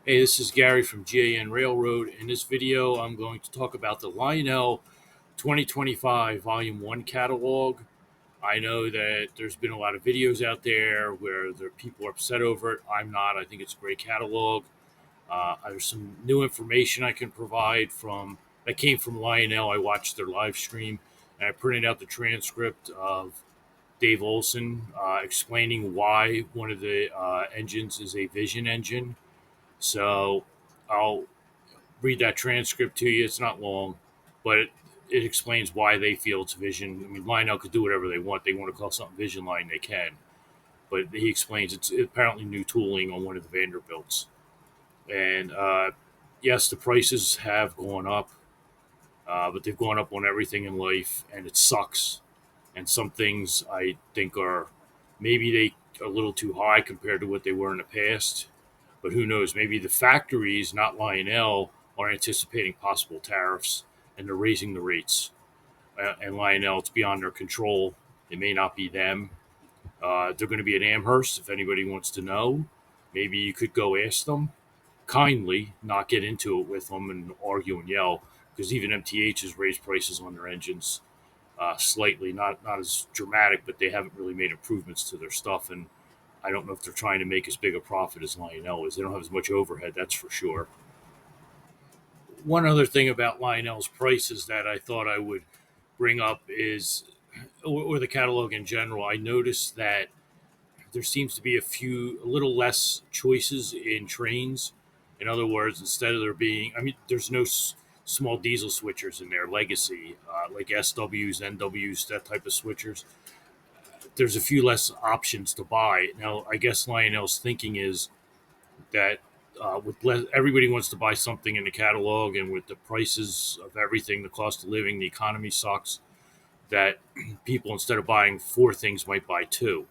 Hey, this is Gary from GAN Railroad. In this video, I'm going to talk about the Lionel 2025 Volume 1 catalog. I know that there's been a lot of videos out there where people are upset over it. I'm not. I think it's a great catalog. There's some new information I can provide that came from Lionel. I watched their live stream and I printed out the transcript of Dave Olson explaining why one of the engines is a Vision engine. So I'll read that transcript to you. It's not long, but it explains why they feel it's Vision. I mean, Lionel could do whatever they want. They want to call something Vision Line, they can. But he explains it's apparently new tooling on one of the Vanderbilts. And yes, the prices have gone up, but they've gone up on everything in life, and it sucks. And some things I think are maybe they are a little too high compared to what they were in the past. But who knows? Maybe the factories, not Lionel, are anticipating possible tariffs and they're raising the rates. And Lionel, it's beyond their control. It may not be them. They're going to be at Amherst if anybody wants to know. Maybe you could go ask them kindly, not get into it with them and argue and yell, because even MTH has raised prices on their engines slightly, not as dramatic, but they haven't really made improvements to their stuff. And I don't know if they're trying to make as big a profit as Lionel is. They don't have as much overhead, that's for sure. One other thing about Lionel's prices that I thought I would bring up is, or the catalog in general, I noticed that there seems to be a little less choices in trains. In other words, instead of there being, I mean, there's no small diesel switchers in there, legacy, like SWs, NWs, that type of switchers. There's a few less options to buy. Now, I guess Lionel's thinking is that everybody wants to buy something in the catalog, and with the prices of everything, the cost of living, the economy sucks, that people, instead of buying four things, might buy two.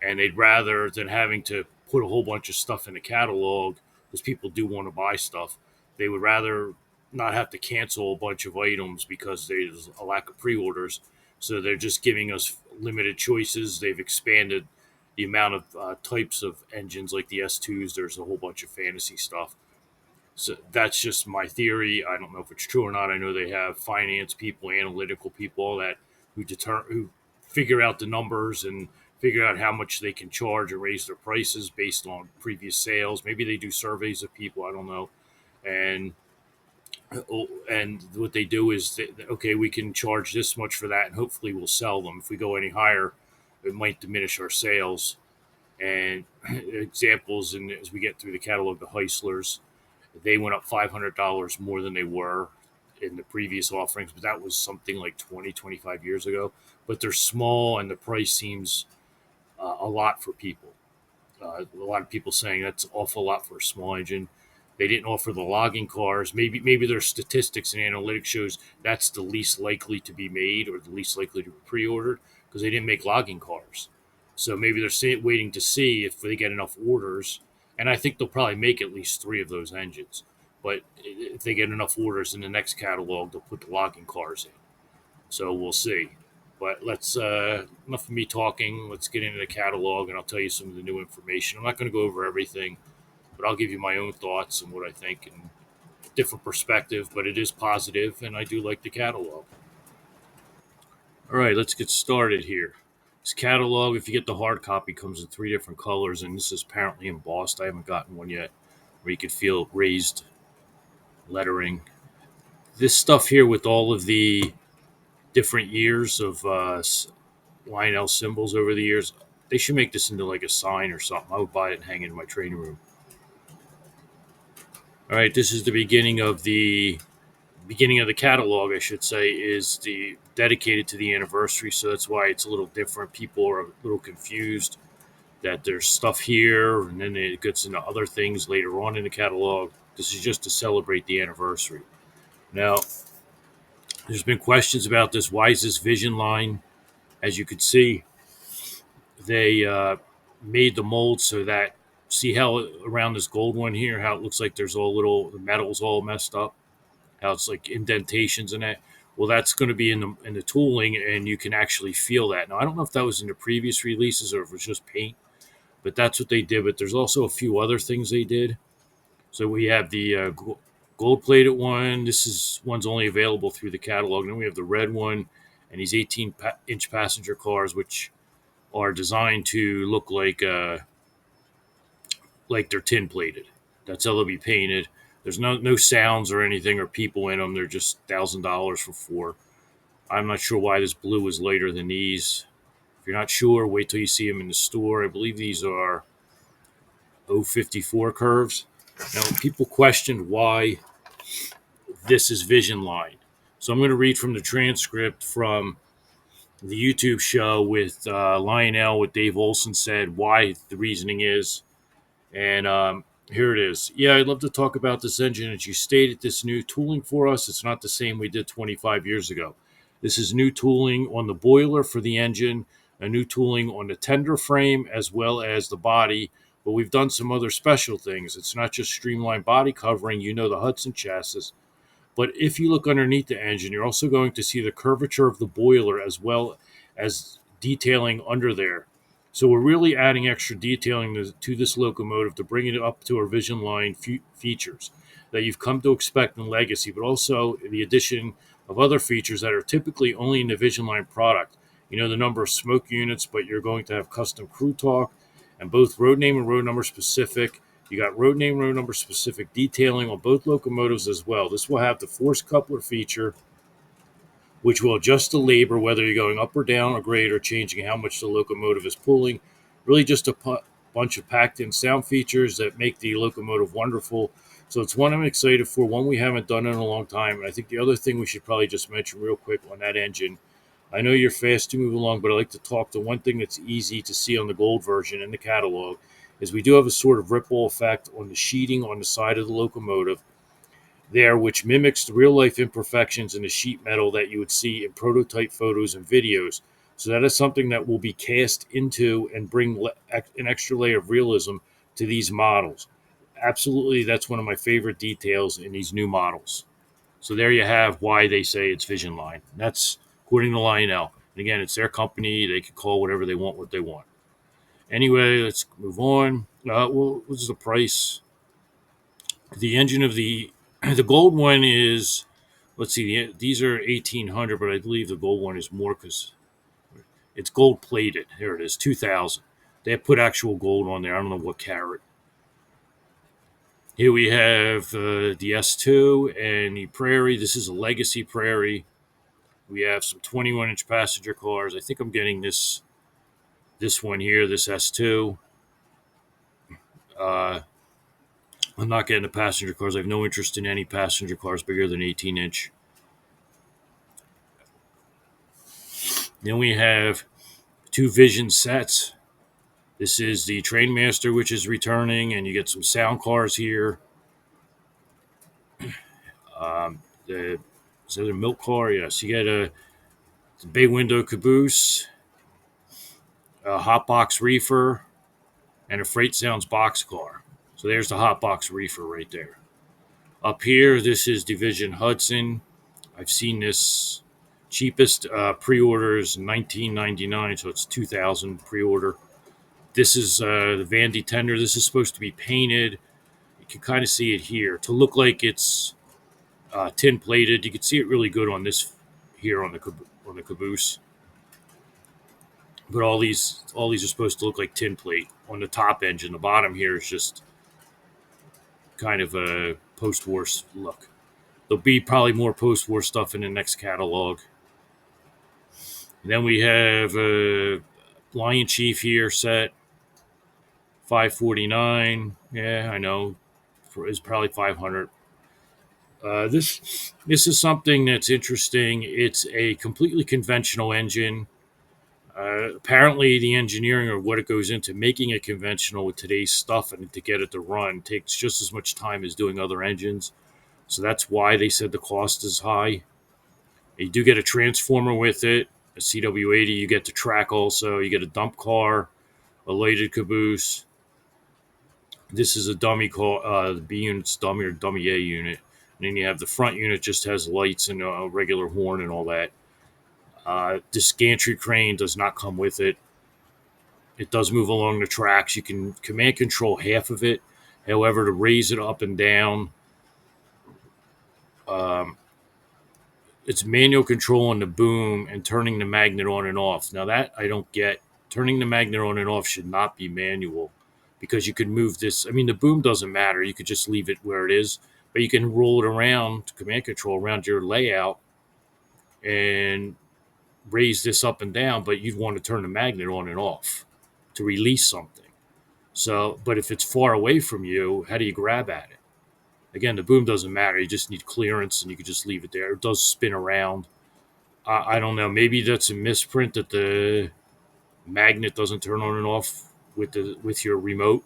And they'd rather than having to put a whole bunch of stuff in the catalog, because people do want to buy stuff, they would rather not have to cancel a bunch of items because there's a lack of pre-orders. So they're just giving us limited choices. They've expanded the amount of types of engines, like the S2s. There's a whole bunch of fantasy stuff. So that's just my theory. I don't know if it's true or not. I know they have finance people, analytical people, all that, who figure out the numbers and figure out how much they can charge and raise their prices based on previous sales. Maybe they do surveys of people. I don't know. And and what they do is okay, we can charge this much for that, and hopefully we'll sell them. If we go any higher, it might diminish our sales. And examples, and as we get through the catalog, the Heislers, they went up $500 more than they were in the previous offerings, but that was something like 20, 25 years ago. But they're small, and the price seems a lot for people. A lot of people saying that's an awful lot for a small engine. They didn't offer the logging cars. Maybe their statistics and analytics shows that's the least likely to be made or the least likely to be pre-ordered, because they didn't make logging cars. So maybe they're waiting to see if they get enough orders. And I think they'll probably make at least three of those engines. But if they get enough orders in the next catalog, they'll put the logging cars in. So we'll see. But let's enough of me talking. Let's get into the catalog, and I'll tell you some of the new information. I'm not going to go over everything, but I'll give you my own thoughts and what I think and different perspective. But it is positive, and I do like the catalog. All right, let's get started here. This catalog, if you get the hard copy, comes in three different colors, and this is apparently embossed. I haven't gotten one yet where you could feel raised lettering. This stuff here with all of the different years of Lionel symbols over the years, they should make this into like a sign or something. I would buy it and hang it in my training room. All right, this is the beginning of the catalog, I should say, is the dedicated to the anniversary. So that's why it's a little different. People are a little confused that there's stuff here, and then it gets into other things later on in the catalog. This is just to celebrate the anniversary. Now, there's been questions about this. Why is this Vision line? As you could see, they made the mold so that, see how around this gold one here, how it looks like there's the metal's all messed up, how it's like indentations in it. Well, that's going to be in the tooling, and you can actually feel that. Now, I don't know if that was in the previous releases or if it was just paint, but that's what they did. But there's also a few other things they did. So we have the gold plated one. This is one's only available through the catalog. Then we have the red one, and these 18-inch passenger cars, which are designed to look like they're tin plated. That's how they'll be painted. There's no sounds or anything or people in them. They're just $1,000 for four. I'm not sure why this blue is lighter than these. If you're not sure, wait till you see them in the store. I believe these are 054 curves. Now, people questioned why this is Vision Line. So I'm going to read from the transcript from the YouTube show with Lionel, what Dave Olson said, why the reasoning is. And here it is. Yeah, I'd love to talk about this engine. As you stated, this new tooling for us, it's not the same we did 25 years ago. This is new tooling on the boiler for the engine, a new tooling on the tender frame as well as the body. But we've done some other special things. It's not just streamlined body covering, the Hudson chassis. But if you look underneath the engine, you're also going to see the curvature of the boiler as well as detailing under there. So we're really adding extra detailing to this locomotive to bring it up to our Vision Line features that you've come to expect in Legacy, but also the addition of other features that are typically only in the Vision Line product. The number of smoke units, but you're going to have custom crew talk and both road name and road number specific. You got road name, road number specific detailing on both locomotives as well. This will have the force coupler feature, which will adjust the labor, whether you're going up or down a grade or changing how much the locomotive is pulling. Really just a bunch of packed in sound features that make the locomotive wonderful. So it's one I'm excited for, one we haven't done in a long time. And I think the other thing we should probably just mention real quick on that engine, I know you're fast to move along, but I like to talk to one thing that's easy to see on the gold version in the catalog is we do have a sort of ripple effect on the sheeting on the side of the locomotive there, which mimics the real life imperfections in the sheet metal that you would see in prototype photos and videos. So that is something that will be cast into and bring an extra layer of realism to these models. Absolutely, that's one of my favorite details in these new models. So there you have why they say it's Vision Line. That's according to Lionel. And again, it's their company. They can call whatever they want what they want. Anyway, let's move on. What's the price? The engine of the gold one is, let's see, these are 1,800, but I believe the gold one is more because it's gold plated. Here it is, 2,000. They have put actual gold on there. I don't know what carat. Here we have the S2 and the Prairie. This is a Legacy Prairie. We have some 21-inch passenger cars. I think I'm getting this one here, this S2. Uh, I'm not getting the passenger cars. I have no interest in any passenger cars bigger than 18-inch. Then we have two Vision sets. This is the Trainmaster, which is returning, and you get some sound cars here. The is that a milk car? Yes, you get a bay window caboose, a hot box reefer, and a Freight Sounds box car. So there's the hot box reefer right there. Up here, this is Division Hudson. I've seen this cheapest pre-order is $19.99, so it's $2,000 pre-order. This is the Vandy Tender. This is supposed to be painted. You can kind of see it here to look like it's tin plated. You can see it really good on this here on the caboose. But all these are supposed to look like tin plate on the top engine. The bottom here is just kind of a post-war look. There'll be probably more post-war stuff in the next catalog. And then we have Lion Chief here set $549. Yeah, I know, it's probably $500. This is something that's interesting. It's a completely conventional engine. Apparently, the engineering or what it goes into making it conventional with today's stuff and to get it to run takes just as much time as doing other engines. So that's why they said the cost is high. You do get a transformer with it, a CW80. You get the track also. You get a dump car, a lighted caboose. This is a dummy car. The B unit's dummy or dummy A unit. And then you have the front unit just has lights and a regular horn and all that. This gantry crane does not come with it. It does move along the tracks. You can command control half of it. However, to raise it up and down, um, it's manual control on the boom and turning the magnet on and off. Now that I don't get. Turning the magnet on and off should not be manual because you could move this. I mean, the boom doesn't matter. You could just leave it where it is, but you can roll it around, command control around your layout and raise this up and down, but you'd want to turn the magnet on and off to release something. So, but if it's far away from you, how do you grab at it? Again, the boom doesn't matter. You just need clearance and you can just leave it there. It does spin around. I don't know. Maybe that's a misprint that the magnet doesn't turn on and off with your remote.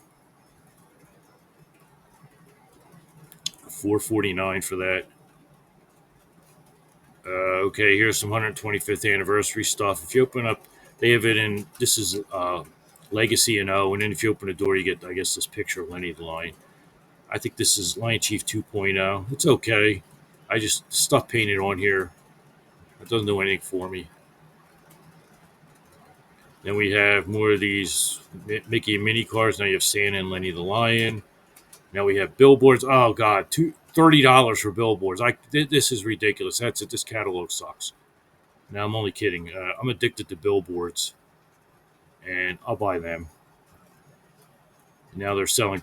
449 for that. Okay, here's some 125th anniversary stuff. If you open up, they have it in. This is Legacy and O, and then if you open the door, you get, I guess, this picture of Lenny the Lion. I think this is Lion Chief 2.0. It's okay. I just stuff painted on here. It doesn't do anything for me. Then we have more of these Mickey and Minnie cars. Now you have Santa and Lenny the Lion. Now we have billboards. Oh God, $30 for billboards. This is ridiculous. That's it. This catalog sucks. Now I'm only kidding. I'm addicted to billboards, and I'll buy them. Now they're selling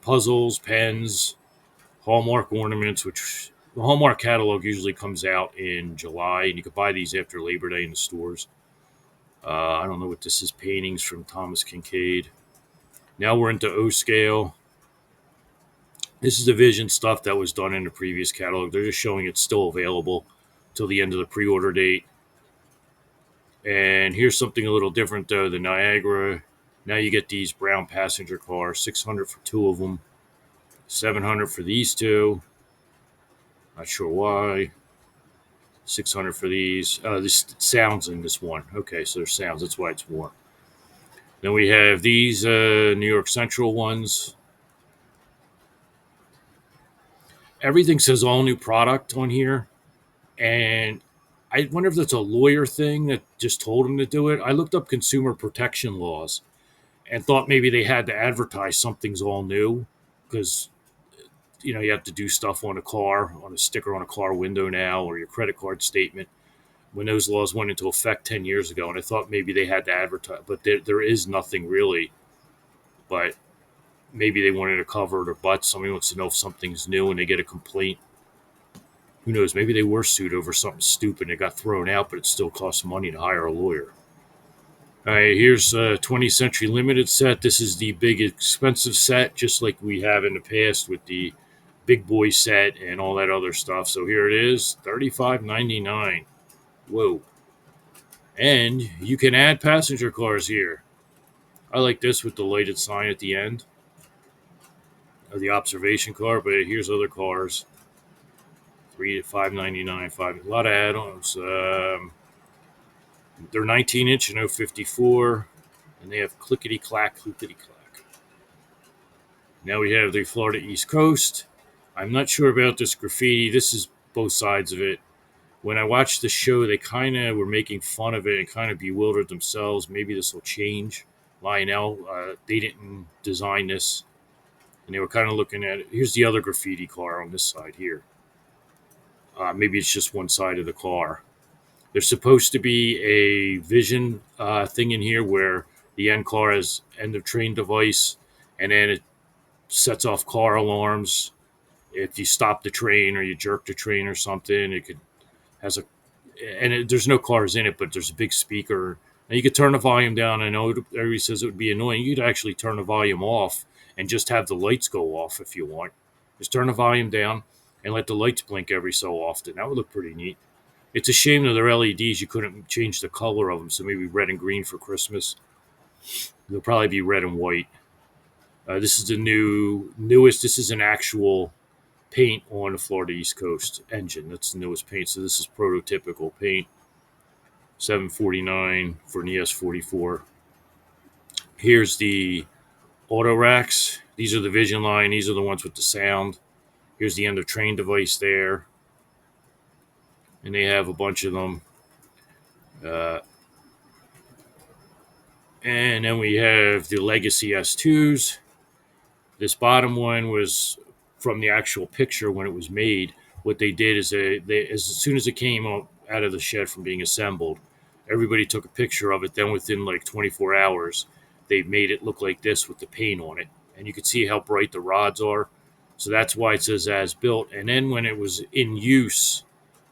puzzles, pens, Hallmark ornaments, which the Hallmark catalog usually comes out in July, and you can buy these after Labor Day in the stores. I don't know what this is. Paintings from Thomas Kincaid. Now we're into O scale. This is the Vision stuff that was done in the previous catalog. They're just showing it's still available till the end of the pre-order date. And here's something a little different though. The Niagara. Now you get these brown passenger cars. 600 for two of them. 700 for these two. Not sure why. 600 for these. This sounds in this one. Okay, so there's sounds. That's why it's more. Then we have these New York Central ones. Everything says all new product on here. And I wonder if that's a lawyer thing that just told them to do it. I looked up consumer protection laws and thought maybe they had to advertise something's all new because, you have to do stuff on a car, on a sticker on a car window now, or your credit card statement when those laws went into effect 10 years ago. And I thought maybe they had to advertise, but there is nothing really. But maybe they wanted to cover their butts. Somebody wants to know if something's new and they get a complaint. Who knows? Maybe they were sued over something stupid and it got thrown out, but it still costs money to hire a lawyer. All right, here's a 20th Century Limited set. This is the big expensive set, just like we have in the past with the Big Boy set and all that other stuff. So here it is, $35.99. Whoa. And you can add passenger cars here. I like this with the lighted sign at the end of the observation car, but here's other cars. $5.99. A lot of add-ons. They're 19-inch and 054, and they have clickety-clack, clickety-clack. Now we have the Florida East Coast. I'm not sure about this graffiti. This is both sides of it. When I watched the show, they kind of were making fun of it and kind of bewildered themselves. Maybe this will change. Lionel, they didn't design this, and they were kind of looking at it. Here's the other graffiti car on this side here. Maybe it's just one side of the car. There's supposed to be a vision thing in here where the end car has end of train device, and then it sets off car alarms. If you stop the train or you jerk the train or something, it could has a and there's no cars in it, but there's a big speaker. Now you could turn the volume down. I know everybody says it would be annoying. You could actually turn the volume off and just have the lights go off if you want. Just turn the volume down and let the lights blink every so often. That would look pretty neat. It's a shame that they're LEDs. You couldn't change the color of them, so maybe red and green for Christmas. They'll probably be red and white. This is the newest. This is an actual paint on the Florida East Coast engine. That's the newest paint. So this is prototypical paint. $749 for an ES44. Here's the auto racks. These are the Vision line. These are the ones with the sound. Here's the end of train device there. And they have a bunch of them. And then we have the Legacy S2s. This bottom one was from the actual picture when it was made. What they did is as soon as it came out of the shed from being assembled, everybody took a picture of it. Then within like 24 hours, they made it look like this with the paint on it, and you could see how bright the rods are. So that's why it says as built. And then when it was in use,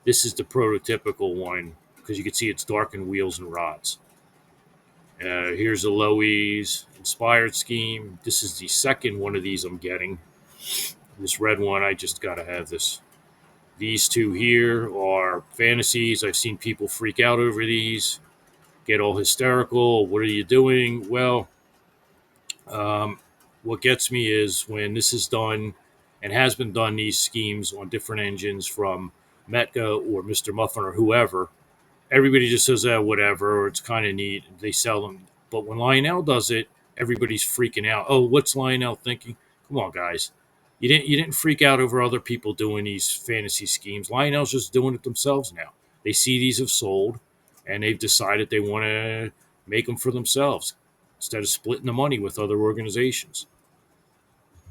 this is the prototypical one because you can see it's darkened wheels and rods. Here's a Loews inspired scheme. This is the second one of these I'm getting. This red one, I just got to have this. These two here are fantasies. I've seen people freak out over these, get all hysterical. What are you doing? Well, um, what gets me is when this is done and has been done, these schemes on different engines from Metka or Mr. Muffin or whoever, everybody just says, whatever, or it's kind of neat. They sell them. But when Lionel does it, everybody's freaking out. Oh, what's Lionel thinking? Come on, guys. You didn't freak out over other people doing these fantasy schemes. Lionel's just doing it themselves now. They see these have sold, and they've decided they want to make them for themselves instead of splitting the money with other organizations.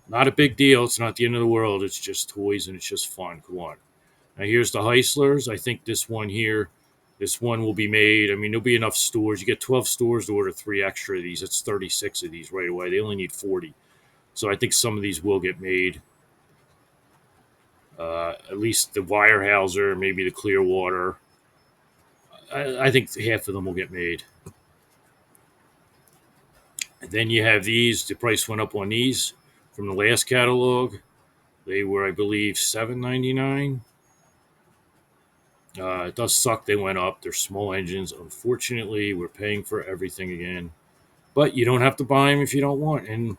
Not a big deal. It's not the end of the world. It's just toys and it's just fun. Come on. Now here's the Heislers. I think this one here, this one will be made. I mean, there'll be enough stores. You get 12 stores to order 3 extra of these. It's 36 of these right away. They only need 40. So I think some of these will get made. At least the Weyerhaeuser, maybe the Clearwater. I think half of them will get made. And then you have these. The price went up on these from the last catalog. They were, I believe, $7.99. It does suck they went up. They're small engines. Unfortunately, we're paying for everything again. But you don't have to buy them if you don't want. And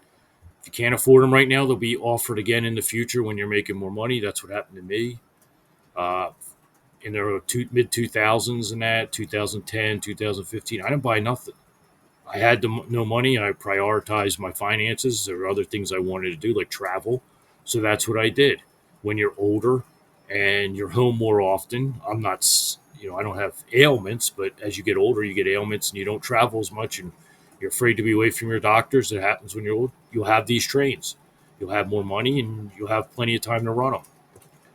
if you can't afford them right now, they'll be offered again in the future when you're making more money. That's what happened to me. Uh, in the mid 2000s and that, 2010, 2015, I didn't buy nothing. I had no money. I prioritized my finances. There were other things I wanted to do, like travel. So that's what I did. When you're older and you're home more often, I don't have ailments, but as you get older, you get ailments and you don't travel as much and you're afraid to be away from your doctors. It happens when you're old. You'll have these trains. You'll have more money and you'll have plenty of time to run them.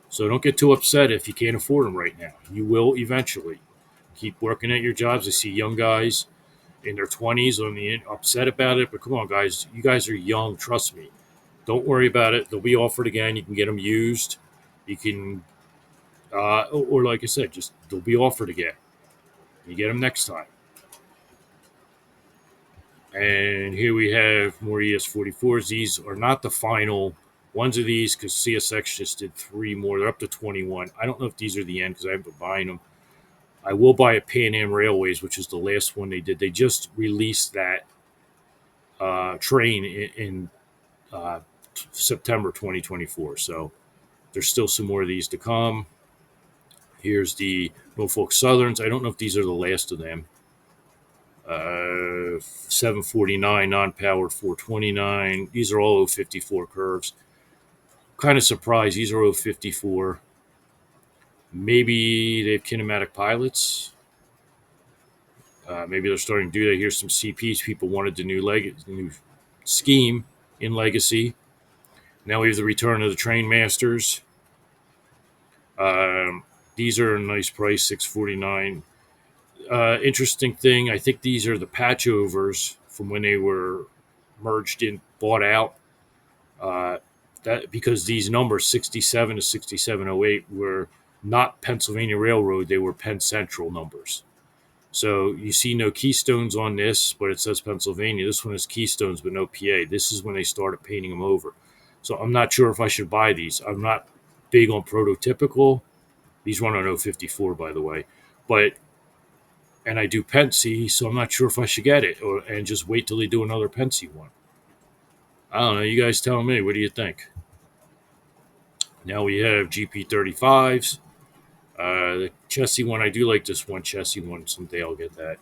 So don't get too upset if you can't afford them right now. You will eventually. Keep working at your jobs. I see young guys in their 20s on the upset about it, but come on, guys. You guys are young. Trust me. Don't worry about it. They'll be offered again. You can get them used. You can, or like I said, just they'll be offered again. You get them next time. And here we have more ES44s. These are not the final ones of these because CSX just did 3 more. They're up to 21. I don't know if these are the end because I haven't been buying them. I will buy a Pan Am Railways, which is the last one they did. They just released that train in September 2024. So there's still some more of these to come. Here's the Norfolk Southerns. I don't know if these are the last of them. 749 non-powered 429. These are all 054 curves. Kind of surprised. These are 054. Maybe they have kinematic pilots. Maybe they're starting to do that. Here's some CPs. People wanted the new scheme in Legacy. Now we have the return of the Train Masters. These are a nice price, $649. Interesting thing, I think these are the patch overs from when they were merged in, bought out. That because these numbers 67 to 6708 were not Pennsylvania Railroad, they were Penn Central numbers. So you see no Keystones on this, but it says Pennsylvania. This one is Keystones, but no PA. This is when they started painting them over. So I'm not sure if I should buy these. I'm not big on prototypical. These run on 054, by the way. And I do Pensy, so I'm not sure if I should get it and just wait till they do another Pensy one. I don't know. You guys tell me. What do you think? Now we have GP35s. The chassis one, I do like this one chassis one. Someday I'll get that.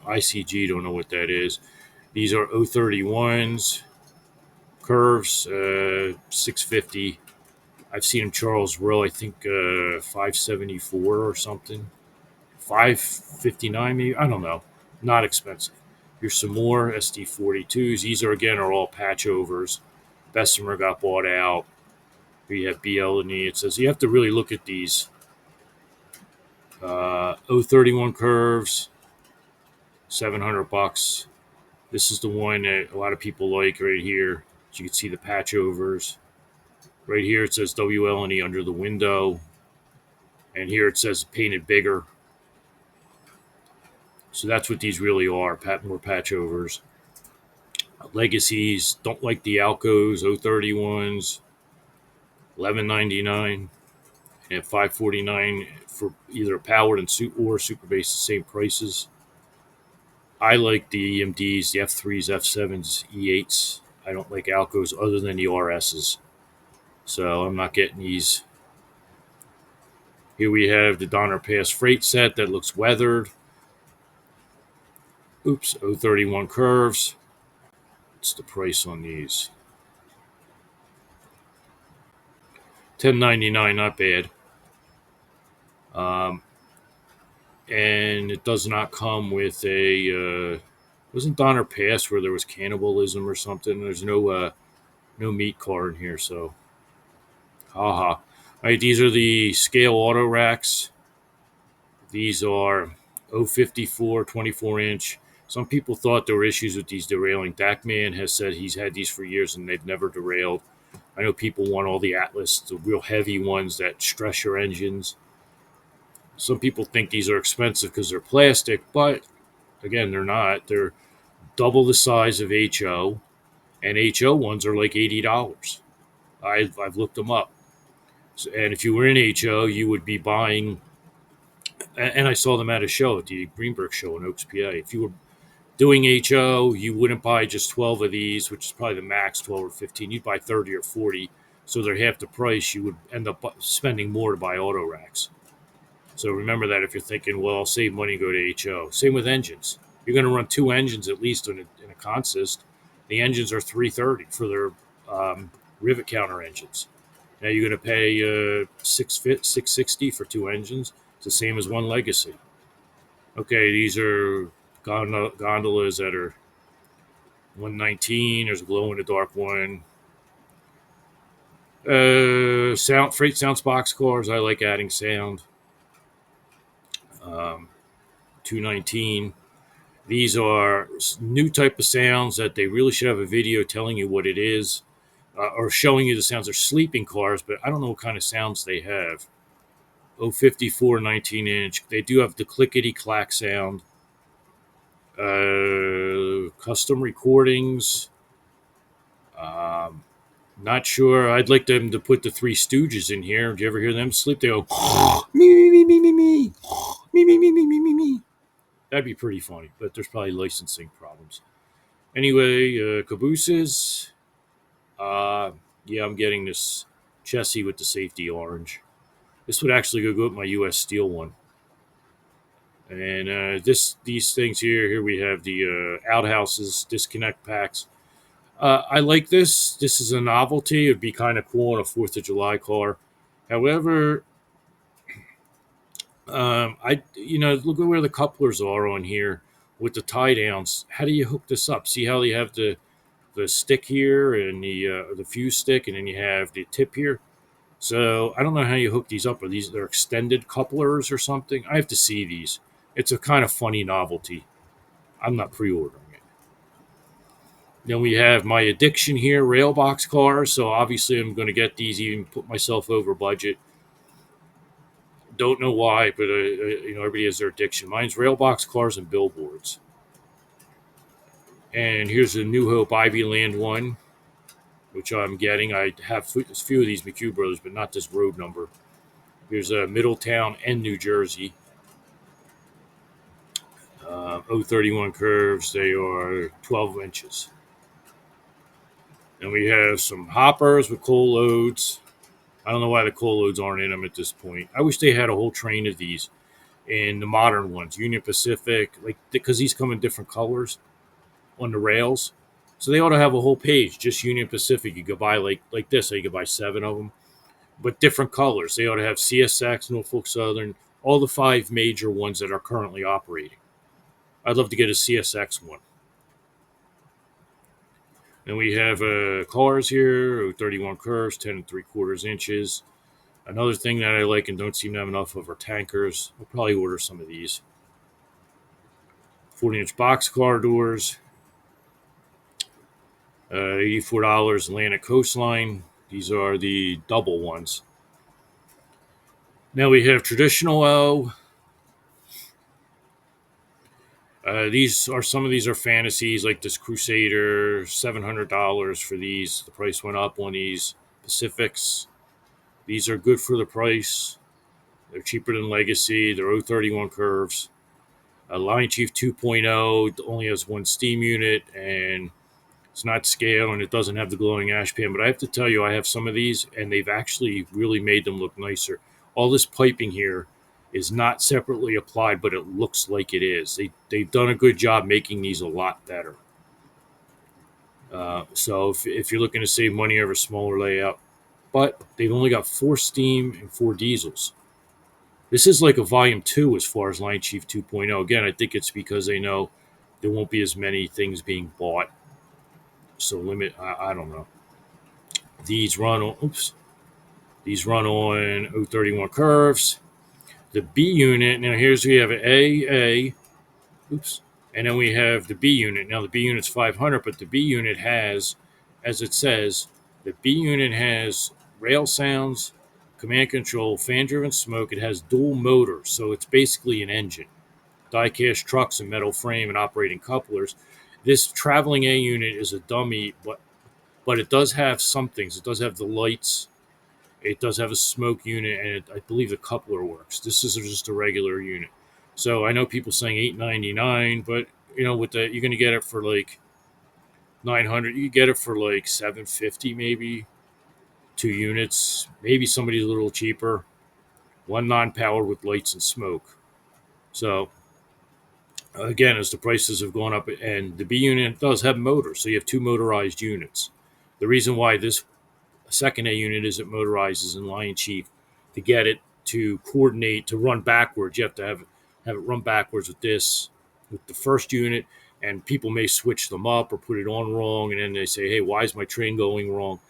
ICG, don't know what that is. These are 031s. Curves, 650. I've seen them Charles Row, I think 574 or something. 559 maybe. I don't know. Not expensive. Here's some more SD42s. These are all patch overs. Bessemer got bought out. Here you have BL and E. It says you have to really look at these. 031 curves, $700. This is the one that a lot of people like right here. As you can see the patch overs. Right here it says WL&E under the window. And here it says painted bigger. So that's what these really are, more patch overs. Legacies, don't like the Alcos, 031s, $11.99 and $5.49 for either powered and or super base, the same prices. I like the EMDs, the F3s, F7s, E8s. I don't like Alcos other than the RSs. So I'm not getting these. Here we have the Donner Pass freight set that looks weathered. Oops, 031 curves. What's the price on these? $10.99, not bad. And it does not come with a. Wasn't Donner Pass where there was cannibalism or something? There's no meat car in here, so haha. All right, these are the scale auto racks. These are 054 24-inch. Some people thought there were issues with these derailing. Dakman has said he's had these for years and they've never derailed. I know people want all the Atlas, the real heavy ones that stress your engines. Some people think these are expensive because they're plastic, but again, they're not. They're double the size of HO, and HO ones are like $80. I've looked them up. So, and if you were in HO, you would be buying, and I saw them at a show, at the Greenberg show in Oaks, PA. If you were doing HO, you wouldn't buy just 12 of these, which is probably the max, 12 or 15. You'd buy 30 or 40. So they're half the price. You would end up spending more to buy auto racks. So remember that if you're thinking, well, I'll save money and go to HO. Same with engines. You're going to run 2 engines at least in a consist. The engines are $330 for their rivet counter engines. Now you're going to pay $660 for 2 engines. It's the same as one Legacy. Okay, these are gondolas that are $119. There's a glow in the dark one. Freight sounds box cars. I like adding sound. $219. These are new type of sounds that they really should have a video telling you what it is, or showing you the sounds. They're sleeping cars, but I don't know what kind of sounds they have. 054 19-inch. They do have the clickety clack sound. Custom recordings. Not sure. I'd like them to put the Three Stooges in here. Do you ever hear them sleep? They go me me me me me me me me me me me me me. That'd be pretty funny, but there's probably licensing problems. Anyway, cabooses. Yeah, I'm getting this chassis with the safety orange. This would actually go good with my US Steel one. And these things here. Here we have the outhouses, disconnect packs. I like this. This is a novelty. It'd be kind of cool on a 4th of July car. However, look at where the couplers are on here with the tie downs. How do you hook this up? See how you have the stick here and the fuse stick, and then you have the tip here. So I don't know how you hook these up. Are they're extended couplers or something? I have to see these. It's a kind of funny novelty. I'm not pre-ordering it. Then we have my addiction here, rail box cars. So obviously I'm going to get these, even put myself over budget. Don't know why, but everybody has their addiction. Mine's rail box cars and billboards. And here's a New Hope Ivy Land one, which I'm getting. I have a few of these McHugh Brothers, but not this road number. Here's Middletown and New Jersey. 031 curves. They are 12 inches. And we have some hoppers with coal loads. I don't know why the coal loads aren't in them at this point. I wish they had a whole train of these in the modern ones. Union Pacific, because these come in different colors on the rails. So they ought to have a whole page, just Union Pacific. You could buy like this. So you could buy 7 of them, but different colors. They ought to have CSX, Norfolk Southern, all the 5 major ones that are currently operating. I'd love to get a CSX one. Then we have cars here, 31 curves, 10 and 3/4 inches. Another thing that I like and don't seem to have enough of are tankers. I'll probably order some of these. 40-inch box car doors, $84 Atlantic Coastline. These are the double ones. Now we have traditional O. These are some of these are fantasies like this Crusader, $700 for these. The price went up on these Pacifics. These are good for the price. They're cheaper than Legacy. They're 031 curves. Lion Chief 2.0 only has one steam unit and it's not scale and it doesn't have the glowing ash pan. But I have to tell you, I have some of these and they've actually really made them look nicer. All this piping here is not separately applied, but it looks like it is. They've done a good job making these a lot better. So if you're looking to save money over a smaller layout, but they've only got 4 steam and 4 diesels. This is like a volume 2 as far as Lion Chief 2.0. Again, I think it's because they know there won't be as many things being bought. So I don't know. These run on, these run on 031 curves. The B unit, now here's we have an A, and then we have the B unit. Now the B unit's 500, but the B unit has, as it says, the B unit has rail sounds, command control, fan-driven smoke. It has dual motors, so it's basically an engine. Die-cast trucks and metal frame and operating couplers. This traveling A unit is a dummy, but it does have some things. It does have the lights. It does have a smoke unit, and I believe the coupler works. This is just a regular unit. So I know people saying $899, but with the you're gonna get it for like 900. You get it for like 750 maybe. 2 units. Maybe somebody's a little cheaper. One non-powered with lights and smoke. So again, as the prices have gone up, and the B unit does have motors, so you have 2 motorized units. The reason why this second A unit isn't motorized is in Lion Chief. To get it to coordinate to run backwards, you have to have it run backwards with the first unit, and people may switch them up or put it on wrong, and then they say, "Hey, why is my train going wrong?"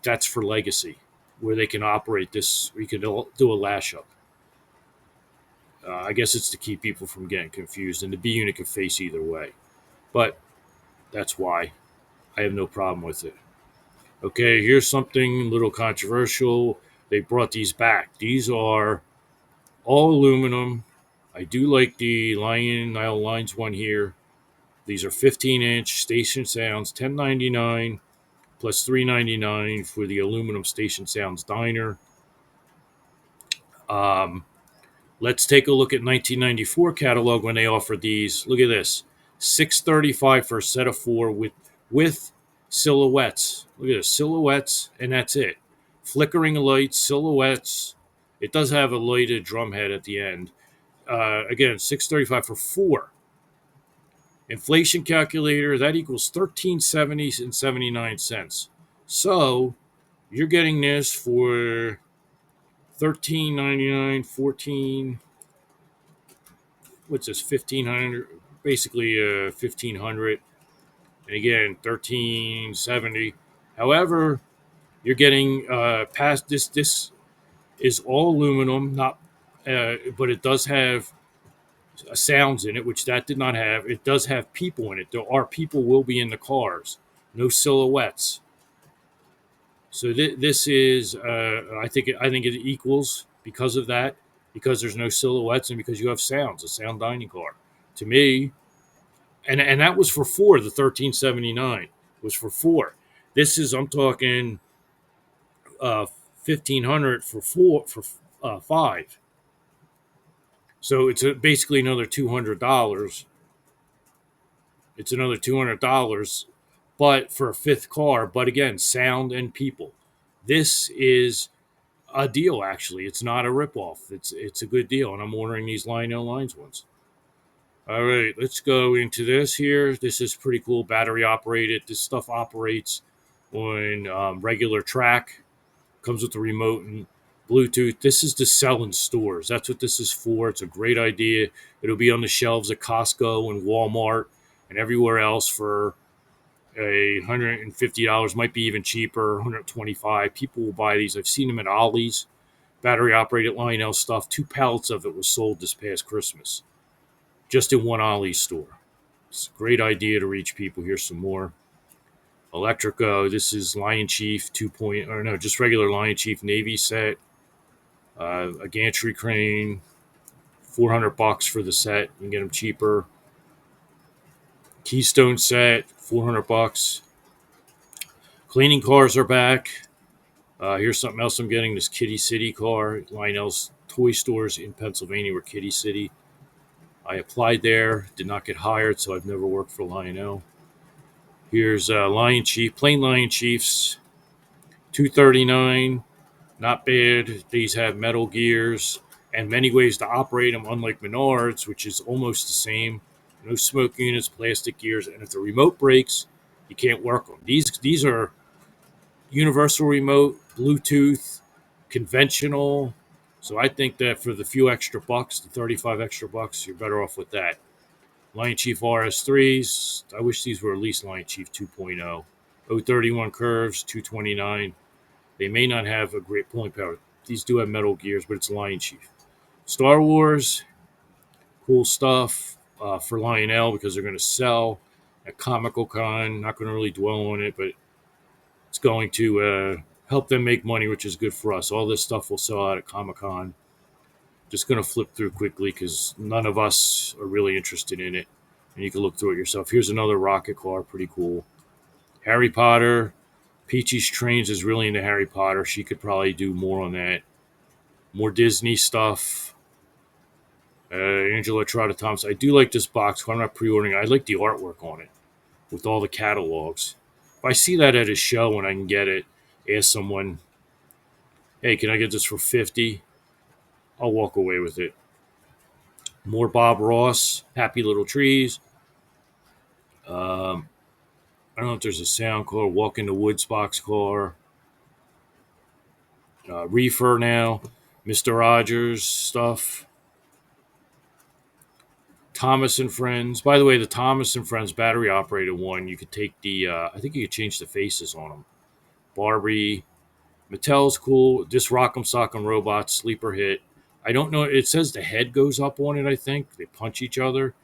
That's for Legacy, where they can operate this. We can do a lash up. I guess it's to keep people from getting confused, and the B unit can face either way. But that's why I have no problem with it. Okay, here's something a little controversial. They brought these back. These are all aluminum. I do like the Lionel Lines one here. These are 15-inch station sounds, $10.99 plus $3.99 for the aluminum station sounds diner. Let's take a look at 1994 catalog when they offered these. Look at this, $635 for a set of 4 with silhouettes. Look at this, silhouettes, and that's it. Flickering lights, silhouettes. It does have a lighted drum head at the end. Again, $635 for 4. Inflation calculator, that equals $13.70 and 79 cents. So you're getting this for $13.99, 14. What's this? 1,500, basically 1,500, and again 1370. However, you're getting past this. This is all aluminum, not, but it does have sounds in it, which that did not have. It does have people in it. There are people will be in the cars. No silhouettes. So this is, I think it equals because of that, because there's no silhouettes and because you have sounds, a sound dining car. To me, and that was for 4. The 1379 was for 4. This is, I'm talking 1,500 for 5. So it's basically another $200. It's another $200, but for a 5th car. But again, sound and people. This is a deal. Actually, it's not a ripoff. It's a good deal, and I'm ordering these Lionel Lines ones. All right, let's go into this here. This is pretty cool. Battery operated. This stuff operates on regular track. Comes with the remote and Bluetooth. This is to sell in stores. That's what this is for. It's a great idea. It'll be on the shelves at Costco and Walmart and everywhere else for $150, might be even cheaper, $125. People will buy these. I've seen them at Ollie's. Battery operated Lionel stuff. 2 pallets of it was sold this past Christmas, just in one Ollie's store. It's a great idea to reach people. Here's some more. Electrico. This is Lion Chief 2. Or no, just regular Lion Chief Navy set. A gantry crane. $400 for the set. You can get them cheaper. Keystone set. $400. Cleaning cars are back. Here's something else I'm getting. This Kitty City car. Lionel's toy stores in Pennsylvania were Kitty City. I applied there. Did not get hired, so I've never worked for Lionel. Here's Lion Chief. Plain Lion Chiefs. $239. Not bad. These have metal gears and many ways to operate them, unlike Menards, which is almost the same. No smoke units, plastic gears, and if the remote breaks, you can't work them. These are universal remote, Bluetooth, conventional. So I think that for the few extra bucks, the 35 extra bucks, you're better off with that. Lion Chief RS3s. I wish these were at least Lion Chief 2.0. 031 curves, 229. They may not have a great pulling power. These do have metal gears, but it's Lion Chief. Star Wars, cool stuff for Lionel because they're going to sell at Comical Con. Not going to really dwell on it, but it's going to help them make money, which is good for us. All this stuff will sell out at Comic Con. Just going to flip through quickly because none of us are really interested in it. And you can look through it yourself. Here's another rocket car. Pretty cool. Harry Potter. Peachy's Trains is really into Harry Potter. She could probably do more on that. More Disney stuff. Angela Trotta Thompson. I do like this box. I'm not pre-ordering it. I like the artwork on it with all the catalogs. If I see that at a show and I can get it, ask someone, hey, can I get this for $50? I'll walk away with it. More Bob Ross, Happy Little Trees. I don't know if there's a sound car, Walk in the Woods box car. Reefer now, Mr. Rogers stuff. Thomas and Friends. By the way, the Thomas and Friends battery operated one, you could take the, I think you could change the faces on them. Barbie. Mattel's cool. This Rock'em Sock'em Robot sleeper hit. I don't know. It says the head goes up on it, I think. They punch each other.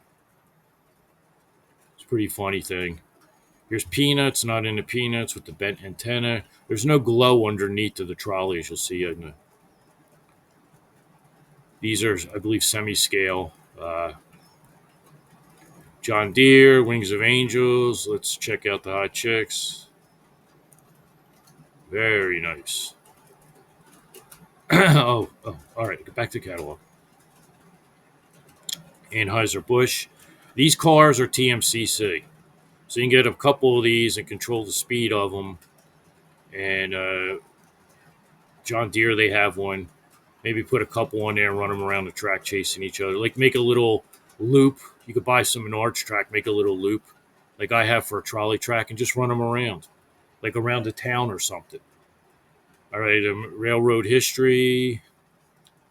It's a pretty funny thing. Here's Peanuts, not into Peanuts with the bent antenna. There's no glow underneath of the trolley, as you'll see. These are, I believe, semi-scale. John Deere, Wings of Angels. Let's check out the Hot Chicks. Very nice. All right. Get back to the catalog. Anheuser-Busch. These cars are TMCC. So you can get a couple of these and control the speed of them. And John Deere, they have one. Maybe put a couple on there and run them around the track chasing each other. Like make a little loop. You could buy some Menards track, make a little loop like I have for a trolley track and just run them around. Like around the town or something. All right, railroad history.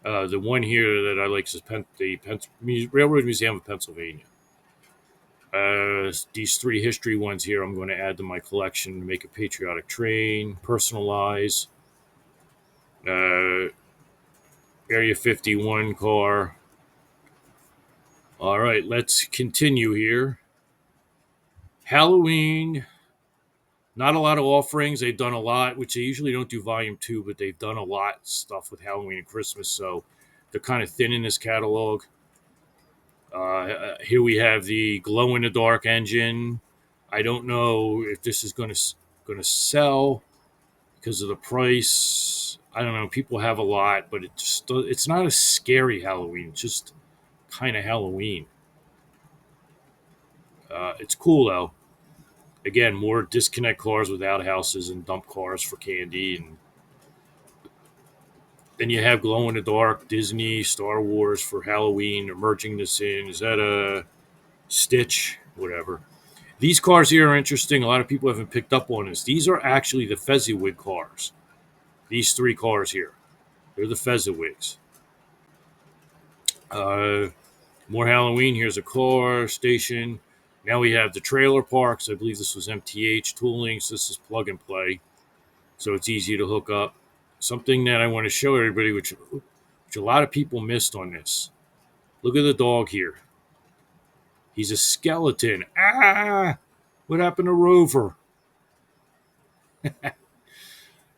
The one here that I like is the Railroad Museum of Pennsylvania. These 3 history ones here I'm going to add to my collection to make a patriotic train, personalize. Area 51 car. All right, let's continue here. Halloween. Not a lot of offerings. They've done a lot, which they usually don't do volume 2, but they've done a lot of stuff with Halloween and Christmas, so they're kind of thin in this catalog. Here we have the glow-in-the-dark engine. I don't know if this is going to sell because of the price. I don't know. People have a lot, but it's not a scary Halloween. It's just kind of Halloween. It's cool, though. Again, more disconnect cars with outhouses and dump cars for candy. And then you have glow-in-the-dark Disney, Star Wars for Halloween. They're merging this in. Is that a Stitch? Whatever. These cars here are interesting. A lot of people haven't picked up on this. These are actually the Fezziwig cars. These 3 cars here. They're the Fezziwigs. More Halloween. Here's a car station. Now we have the trailer parks. I believe this was MTH tooling. So this is plug and play. So it's easy to hook up. Something that I want to show everybody, which a lot of people missed on this. Look at the dog here. He's a skeleton. Ah! What happened to Rover?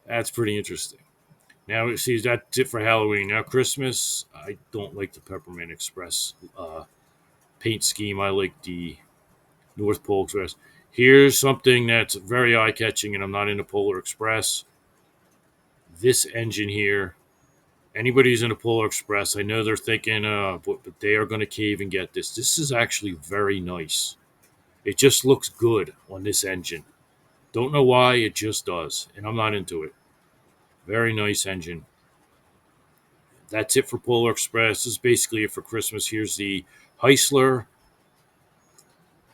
That's pretty interesting. Now, see, that's it for Halloween. Now, Christmas, I don't like the Peppermint Express paint scheme. I like the North Pole Express. Here's something that's very eye catching, and I'm not into Polar Express. This engine here, anybody who's in a Polar Express, I know they're thinking, but they are going to cave and get this. This is actually very nice. It just looks good on this engine. Don't know why, it just does, and I'm not into it. Very nice engine. That's it for Polar Express. This is basically it for Christmas. Here's the Heisler.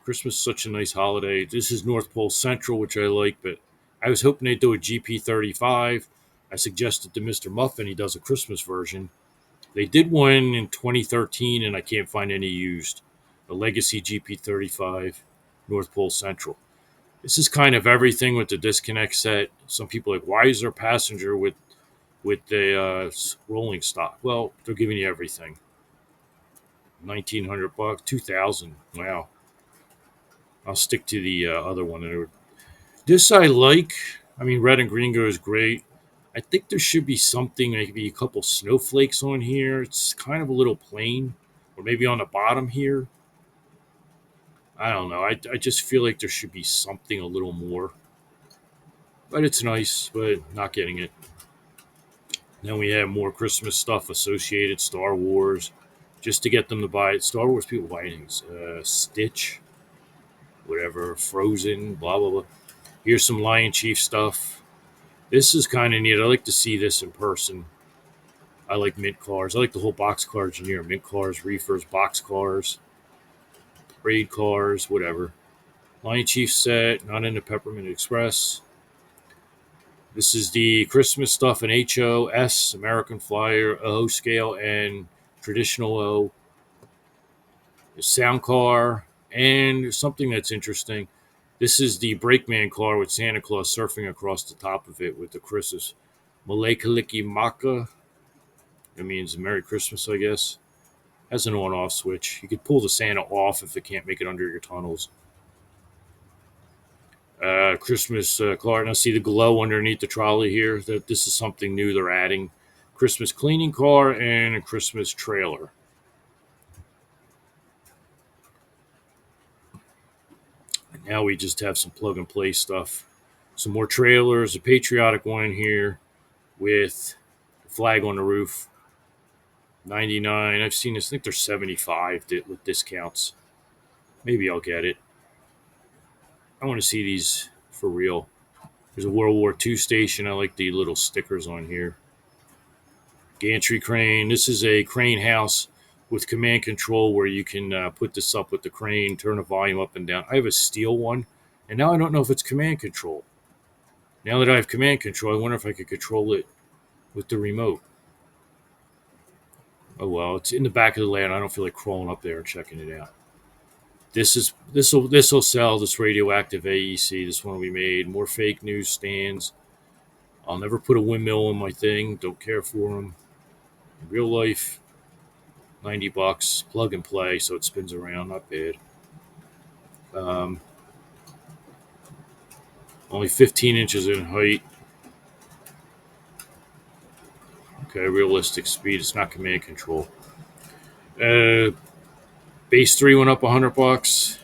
Christmas is such a nice holiday. This is North Pole Central, which I like, but I was hoping they'd do a GP35. I suggested to Mr. Muffin he does a Christmas version. They did one in 2013, and I can't find any used. The Legacy GP35 North Pole Central. This is kind of everything with the disconnect set. Some people are like, why is there a passenger with the rolling stock? Well, they're giving you everything. $1,900, 2,000. Wow. I'll stick to the other one. This I like. I mean, red and green goes great. I think there should be something, maybe a couple snowflakes on here. It's kind of a little plain, or maybe on the bottom here. I don't know. I just feel like there should be something a little more. But it's nice, but not getting it. Then we have more Christmas stuff associated, Star Wars, just to get them to buy it. Star Wars people buy things. Stitch, whatever, Frozen, blah, blah, blah. Here's some Lion Chief stuff. This is kind of neat. I like to see this in person. I like mint cars. I like the whole box car engineer. Mint cars, reefers, box cars, raid cars, whatever. Lion Chief set, not into Peppermint Express. This is the Christmas stuff in HOS, American Flyer, O scale, and traditional O. The sound car, and something that's interesting. This is the Brakeman car with Santa Claus surfing across the top of it with the Christmas. Malakaliki Maka. That means Merry Christmas, I guess. Has an on-off switch. You could pull the Santa off if it can't make it under your tunnels. Christmas car. Now see the glow underneath the trolley here. That this is something new they're adding. Christmas cleaning car and a Christmas trailer. And now we just have some plug and play stuff. Some more trailers. A patriotic one here with a flag on the roof. 99. I've seen this. I think they're 75 with discounts. Maybe I'll get it. I want to see these for real. There's a World War II station. I like the little stickers on here. Gantry crane. This is a crane house with command control where you can put this up with the crane, turn the volume up and down. I have a steel one, and now I don't know if it's command control. Now that I have command control, I wonder if I could control it with the remote. Oh well, it's in the back of the land. I don't feel like crawling up there and checking it out. This will sell. This radioactive AEC. This one will be made. More fake news stands. I'll never put a windmill on my thing. Don't care for them. In real life, $90. Plug and play, so it spins around. Not bad. Only 15 inches in height. Okay, realistic speed. It's not command control. Base 3 went up $100.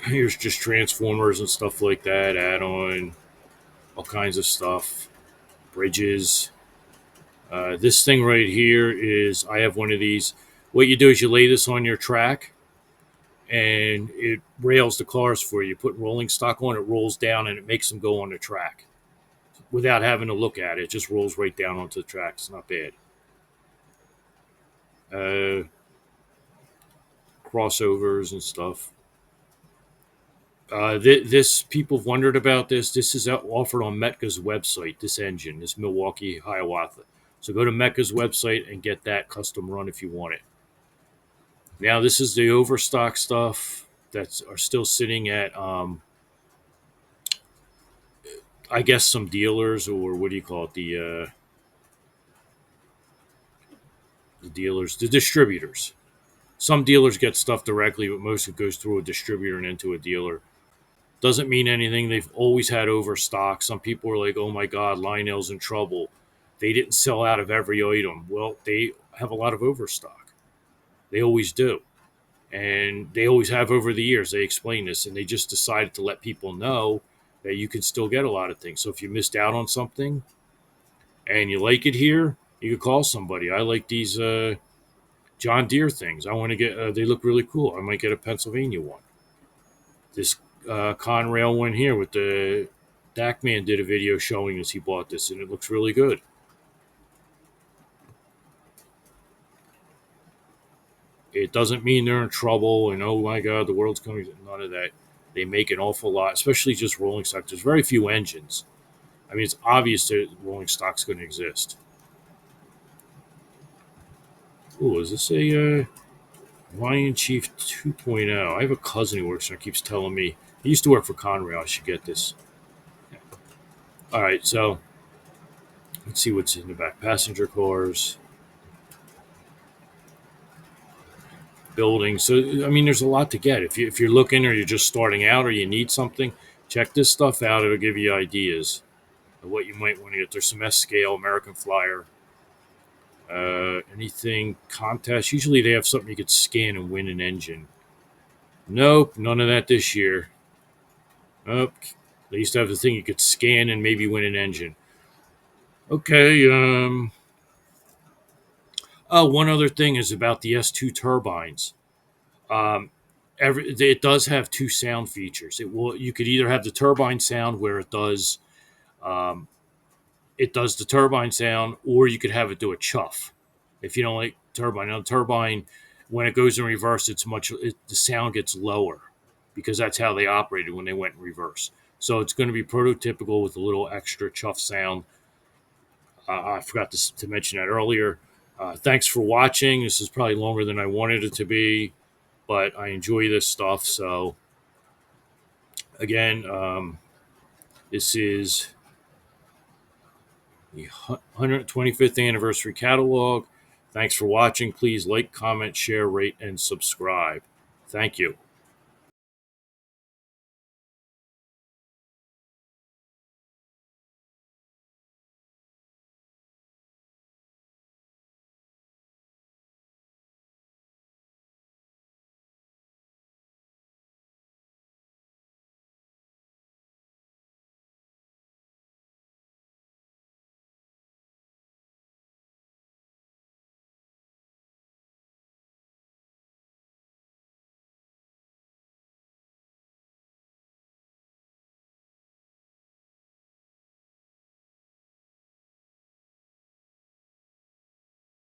Here's just transformers and stuff like that. Add on all kinds of stuff. Bridges. This thing right here is, I have one of these. What you do is you lay this on your track and it rails the cars for you. You put rolling stock on, it rolls down and it makes them go on the track without having to look at it. It just rolls right down onto the track. It's not bad. Crossovers and stuff. This people have wondered about this. This is offered on Metca's website. This engine, this Milwaukee Hiawatha. So go to Metca's website and get that custom run if you want it. Now, this is the overstock stuff that are still sitting at, I guess, some dealers, or what do you call it? The dealers, the distributors. Some dealers get stuff directly, but most of it goes through a distributor and into a dealer. Doesn't mean anything. They've always had overstock. Some people are like, oh my God, Lionel's in trouble. They didn't sell out of every item. Well, they have a lot of overstock. They always do. And they always have over the years. They explain this, and they just decided to let people know that you can still get a lot of things. So if you missed out on something and you like it here, you could call somebody. I like these John Deere things. I want to get, they look really cool. I might get a Pennsylvania one. This Conrail one here with the Dak Man did a video showing us he bought this, and it looks really good. It doesn't mean they're in trouble and oh my God, the world's coming. None of that. They make an awful lot, especially just rolling stock. There's very few engines. I mean, it's obvious that rolling stock's going to exist. Oh, is this a Lion Chief 2.0? I have a cousin who works there and keeps telling me he used to work for Conrail. I should get this. All right, so let's see what's in the back. Passenger cars, buildings. So I mean, there's a lot to get. If you're looking or you're just starting out or you need something, check this stuff out. It'll give you ideas of what you might want to get. There's some S scale, American Flyer, anything contest. Usually they have something you could scan and win an engine. Nope, none of that this year. Nope. They used to have the thing you could scan and maybe win an engine. Okay. Oh, one other thing is about the S2 turbines. Um, it does have two sound features. It will. You could either have the turbine sound where um, it does the turbine sound, or you could have it do a chuff. If you don't like turbine, now turbine when it goes in reverse, the sound gets lower because that's how they operated when they went in reverse. So it's going to be prototypical with a little extra chuff sound. I forgot to mention that earlier. Thanks for watching. This is probably longer than I wanted it to be, but I enjoy this stuff. So again, this is the 125th anniversary catalog. Thanks for watching. Please like, comment, share, rate, and subscribe. Thank you.